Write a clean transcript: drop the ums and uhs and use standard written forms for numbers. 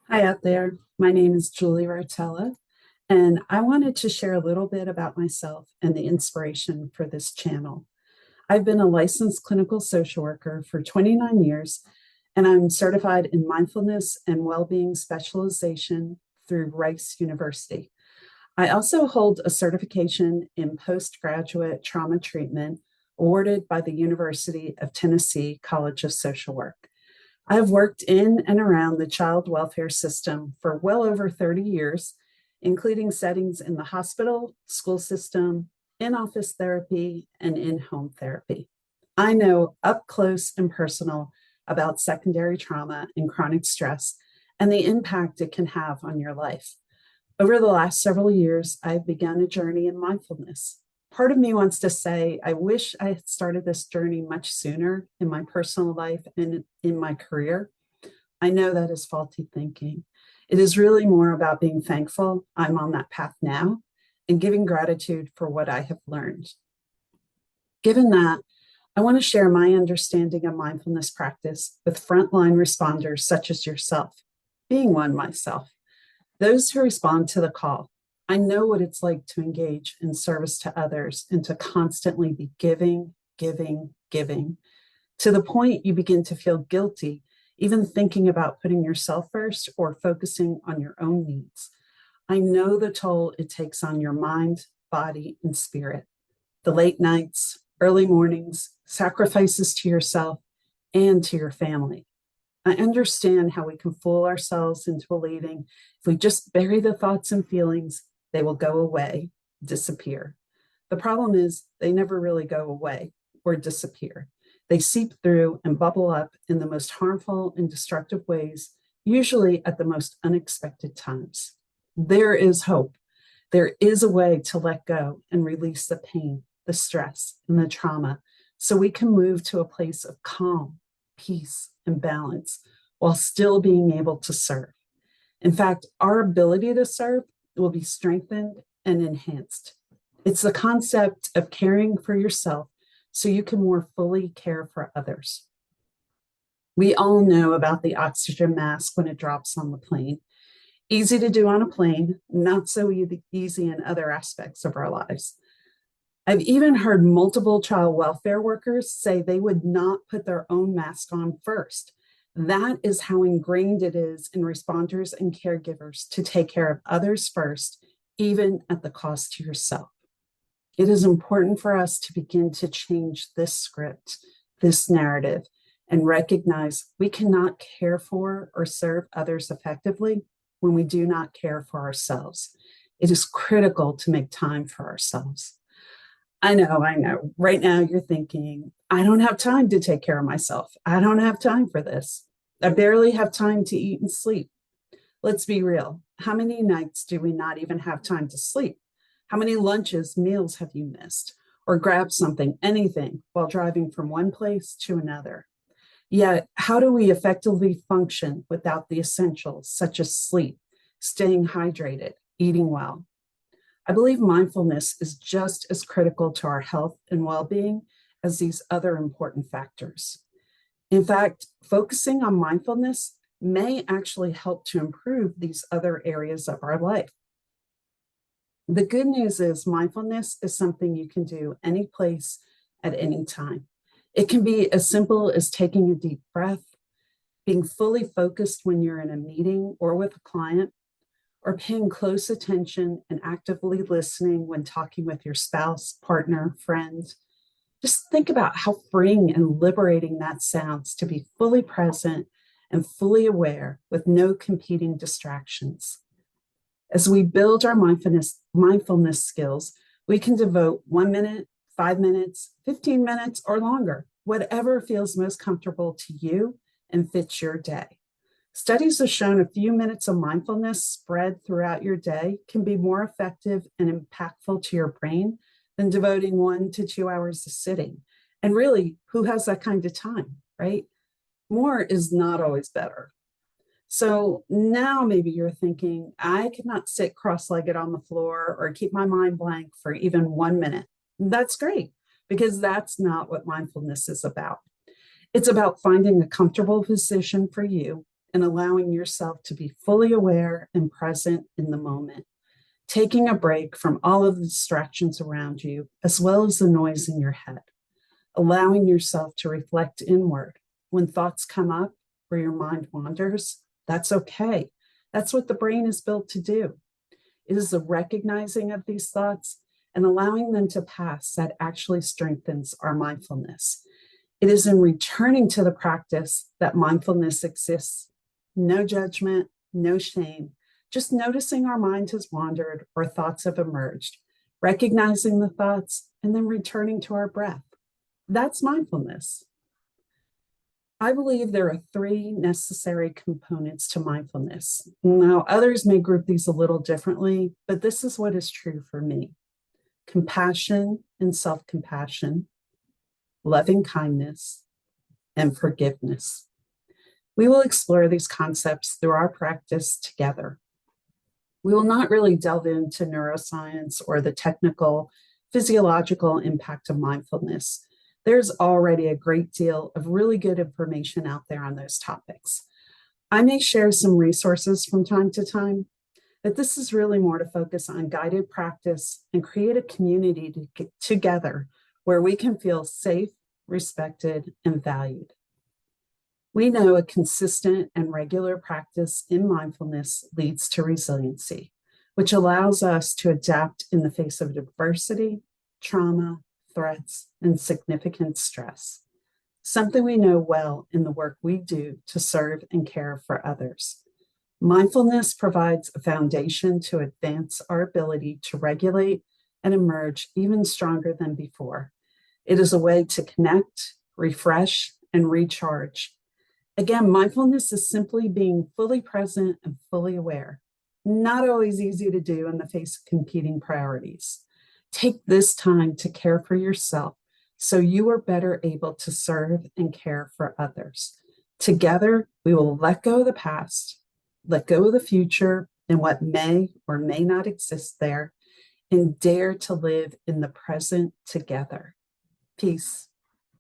Hi out there. My name is Julie Rotella, and I wanted to share a little bit about myself and the inspiration for this channel. I've been a licensed clinical social worker for 29 years, and I'm certified in mindfulness and well-being specialization through Rice University. I also hold a certification in postgraduate trauma treatment awarded by the University of Tennessee College of Social Work. I have worked in and around the child welfare system for well over 30 years, including settings in the hospital, school system, in-office therapy, and in-home therapy. I know up close and personal about secondary trauma and chronic stress and the impact it can have on your life. Over the last several years, I've begun a journey in mindfulness. Part of me wants to say, I wish I had started this journey much sooner in my personal life and in my career. I know that is faulty thinking. It is really more about being thankful I'm on that path now and giving gratitude for what I have learned. Given that, I want to share my understanding of mindfulness practice with frontline responders such as yourself, being one myself. Those who respond to the call. I know what it's like to engage in service to others and to constantly be giving, giving, giving, to the point you begin to feel guilty, even thinking about putting yourself first or focusing on your own needs. I know the toll it takes on your mind, body, and spirit. The late nights, early mornings, sacrifices to yourself and to your family. I understand how we can fool ourselves into believing if we just bury the thoughts and feelings, they will go away, disappear. The problem is they never really go away or disappear. They seep through and bubble up in the most harmful and destructive ways, usually at the most unexpected times. There is hope. There is a way to let go and release the pain, the stress, and the trauma so we can move to a place of calm, peace, and balance while still being able to serve. In fact, our ability to serve will be strengthened and enhanced. It's the concept of caring for yourself so you can more fully care for others. We all know about the oxygen mask when it drops on the plane. Easy to do on a plane, not so easy in other aspects of our lives. I've even heard multiple child welfare workers say they would not put their own mask on first. That is how ingrained it is in responders and caregivers to take care of others first, even at the cost to yourself. It is important for us to begin to change this script, this narrative, and recognize we cannot care for or serve others effectively when we do not care for ourselves. It is critical to make time for ourselves. I know. Right now you're thinking, I don't have time to take care of myself. I don't have time for this. I barely have time to eat and sleep. Let's be real. How many nights do we not even have time to sleep? How many lunches, meals have you missed? Or grabbed something, anything, while driving from one place to another? Yet, how do we effectively function without the essentials such as sleep, staying hydrated, eating well? I believe mindfulness is just as critical to our health and well-being as these other important factors. In fact, focusing on mindfulness may actually help to improve these other areas of our life. The good news is mindfulness is something you can do any place at any time. It can be as simple as taking a deep breath, being fully focused when you're in a meeting or with a client, or paying close attention and actively listening when talking with your spouse, partner, friend. Just think about how freeing and liberating that sounds to be fully present and fully aware with no competing distractions. As we build our mindfulness skills, we can devote 1 minute, 5 minutes, 15 minutes, or longer, whatever feels most comfortable to you and fits your day. Studies have shown a few minutes of mindfulness spread throughout your day can be more effective and impactful to your brain than devoting 1 to 2 hours to sitting. And really, who has that kind of time, right? More is not always better. So now maybe you're thinking, I cannot sit cross-legged on the floor or keep my mind blank for even 1 minute. That's great, because that's not what mindfulness is about. It's about finding a comfortable position for you and allowing yourself to be fully aware and present in the moment, taking a break from all of the distractions around you, as well as the noise in your head, allowing yourself to reflect inward. When thoughts come up or your mind wanders, that's okay. That's what the brain is built to do. It is the recognizing of these thoughts and allowing them to pass that actually strengthens our mindfulness. It is in returning to the practice that mindfulness exists. No judgment, no shame, just noticing our mind has wandered or thoughts have emerged, recognizing the thoughts, and then returning to our breath. That's mindfulness. I believe there are three necessary components to mindfulness. Now, others may group these a little differently, but this is what is true for me: compassion and self-compassion, loving kindness, and forgiveness. We will explore these concepts through our practice together. We will not really delve into neuroscience or the technical, physiological impact of mindfulness. There's already a great deal of really good information out there on those topics. I may share some resources from time to time, but this is really more to focus on guided practice and create a community to get together where we can feel safe, respected, and valued. We know a consistent and regular practice in mindfulness leads to resiliency, which allows us to adapt in the face of adversity, trauma, threats, and significant stress, something we know well in the work we do to serve and care for others. Mindfulness provides a foundation to advance our ability to regulate and emerge even stronger than before. It is a way to connect, refresh, and recharge. Again, mindfulness is simply being fully present and fully aware. Not always easy to do in the face of competing priorities. Take this time to care for yourself so you are better able to serve and care for others. Together, we will let go of the past, let go of the future and what may or may not exist there, and dare to live in the present together. Peace.